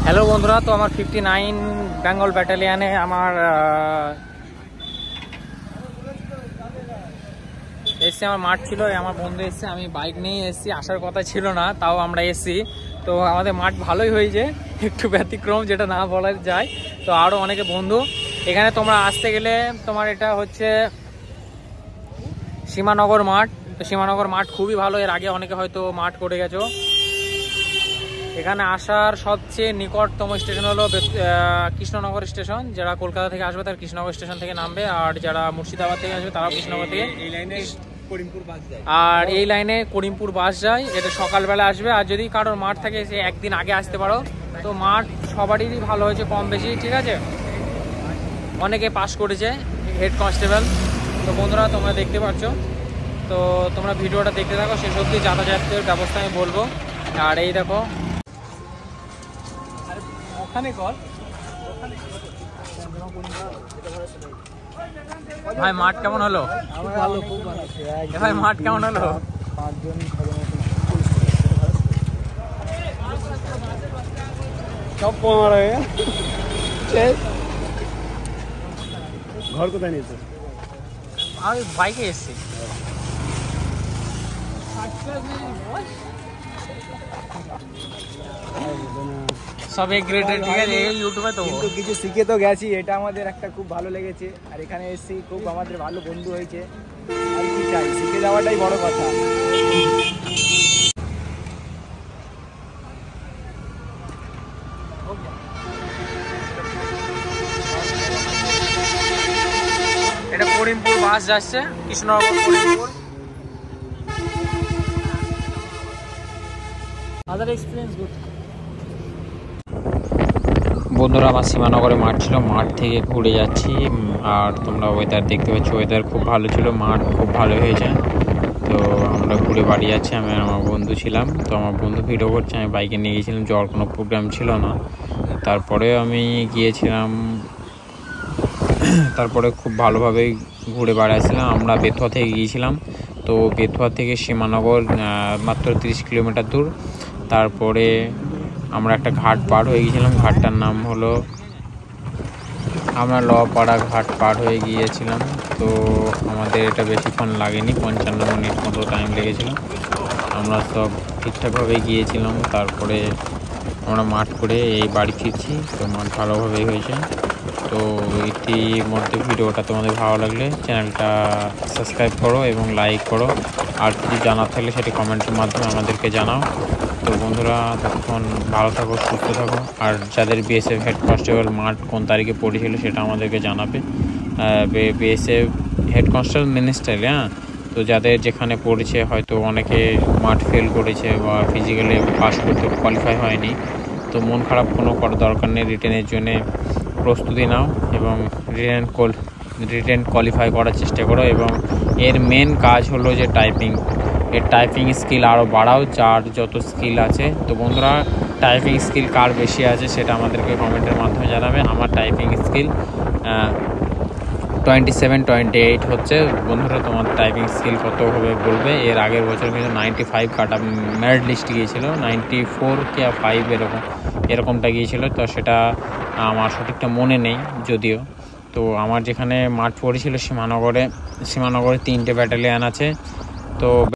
Hello বন্ধুরা, তো আমার 59 বেঙ্গল ব্যাটালিয়ানে আমার এসছি। আমার মাঠ ছিল, আমার বন্ধু এসছে, আমি বাইক নিয়ে এসছি। আসার কথা ছিল না, তাও আমরা এসছি। তো আমাদের মাঠ ভালোই হয়েছে, একটু ব্যতিক্রম যেটা না বলা যায়। তো আরও অনেকে বন্ধু এখানে তোমরা আসতে গেলে, তোমার এটা হচ্ছে সীমানগর মাঠ। তো সীমানগর মাঠ খুবই ভালো, এর আগে অনেকে হয়তো মাঠ করে গেছো। এখানে আসার সবচেয়ে নিকটতম স্টেশন হলো কৃষ্ণনগর স্টেশন। যারা কলকাতা থেকে আসবে তারা কৃষ্ণনগর স্টেশন থেকে নামবে, আর যারা মুর্শিদাবাদ থেকে আসবে তারাও কৃষ্ণনগর থেকে। আর এই লাইনে করিমপুর বাস যায়, এটা সকালবেলা আসবে। আর যদি কারোর মাঠ থাকে সে একদিন আগে আসতে পারো। তো মাঠ সবারই ভালো হয়েছে কম বেশি, ঠিক আছে। অনেকে পাস করেছে হেড কনস্টেবল। তো বন্ধুরা তোমরা দেখতে পাচ্ছ, তো তোমরা ভিডিওটা দেখতে থাকো শেষ অবধি। যাতায়াতের ব্যবস্থা আমি বলবো। আর এই দেখো ভাই মাঠ কেমন হলো? ভাই মাঠ কেমন হলো? সব পনেরো ঘর কোথায় নিয়েছে? আমি বাইকে এসছি। সব এক গ্রেডের, ঠিক আছে। ইউটিউবে তো কিন্তু কিছু শিখে তো গেছি, এটা আমাদের একটা খুব ভালো লেগেছে। আর এখানে এসেছি, খুব আমাদের ভালো বন্ধু হয়েছে। আর কি চাই, শিখে যাওয়াটাই বড় কথা। এটা করিমপুর বাস যাচ্ছে, কৃষ্ণনগর করিমপুর। আদার এক্সপিরিয়েন্স গুড। বন্ধুরা আমার সীমানগরে মাঠ ছিল, মাঠ থেকে ঘুরে যাচ্ছি। আর তোমরা ওয়েদার দেখতে পাচ্ছ, ওয়েদার খুব ভালো ছিল, মাঠ খুব ভালো হয়েছে। তো আমরা ঘুরে বাড়ি যাচ্ছি। আমি আমার বন্ধু ছিলাম, তো আমার বন্ধু ভিডিও করছে, আমি বাইকে নিয়ে গিয়েছিলাম। যাওয়ার কোনো প্রোগ্রাম ছিল না, তারপরেও আমি গিয়েছিলাম। তারপরে খুব ভালোভাবেই ঘুরে বেড়াচ্ছিলাম। আমরা বেথুয়া থেকে গিয়েছিলাম। তো বেথুয়া থেকে সীমানগর মাত্র 30 কিলোমিটার দূর। তারপরে আমরা একটা ঘাট পার হয়ে গিয়েছিলাম, ঘাটটার নাম হলো, আমরা লপাড়া ঘাট পার হয়ে গিয়েছিলাম। তো আমাদের এটা বেশিক্ষণ লাগেনি, 55 মিনিট মতো টাইম লেগেছিল। আমরা সব ঠিকঠাকভাবে গিয়েছিলাম। তারপরে আমরা মাঠ করে এই বাড়ি ফিরছি। তো মাঠ ভালোভাবেই হয়েছে। তো ইতিমধ্যে ভিডিওটা তোমাদের ভালো লাগলে চ্যানেলটা সাবস্ক্রাইব করো এবং লাইক করো। আর কিছু জানার থাকলে সেটি কমেন্টের মাধ্যমে আমাদেরকে জানাও। তো বন্ধুরা ততক্ষণ ভালো থাকো, সুস্থ থাকো। আর যাদের বিএসএফ হেড কনস্টেবল মাঠ কোন তারিখে পড়েছিল সেটা আমাদেরকে জানাবে। বিএসএফ হেড কনস্টেবল মিনিস্টারি, হ্যাঁ। তো যাদের যেখানে পড়েছে, হয়তো অনেকে মাঠ ফেল করেছে বা ফিজিক্যালি পাস করতে কোয়ালিফাই হয়নি, তো মন খারাপ কোনো করার দরকার নেই। রিটেনের জন্য প্রস্তুতি নাও এবং রিটেন কোয়ালিফাই করার চেষ্টা করো। এবং এর মেন কাজ হলো যে এর টাইপিং স্কিল আরও বাড়াও, যার যত স্কিল আছে। তো বন্ধুরা টাইপিং স্কিল কার বেশি আছে সেটা আমাদেরকে কমেন্টের মাধ্যমে জানাবে। আমার টাইপিং স্কিল 27, 28 হচ্ছে। বন্ধুরা তোমার টাইপিং স্কিল কত হবে বলবে। এর আগের বছর কিন্তু 95 কাটা মেরিট লিস্ট গিয়েছিল, 94 কি 5 এরকমটা গিয়েছিল। তো সেটা আমার সঠিকটা মনে নেই যদিও। তো আমার যেখানে মাঠ পড়েছিল সীমানগরে 3টে ব্যাটালিয়ান আছে। তো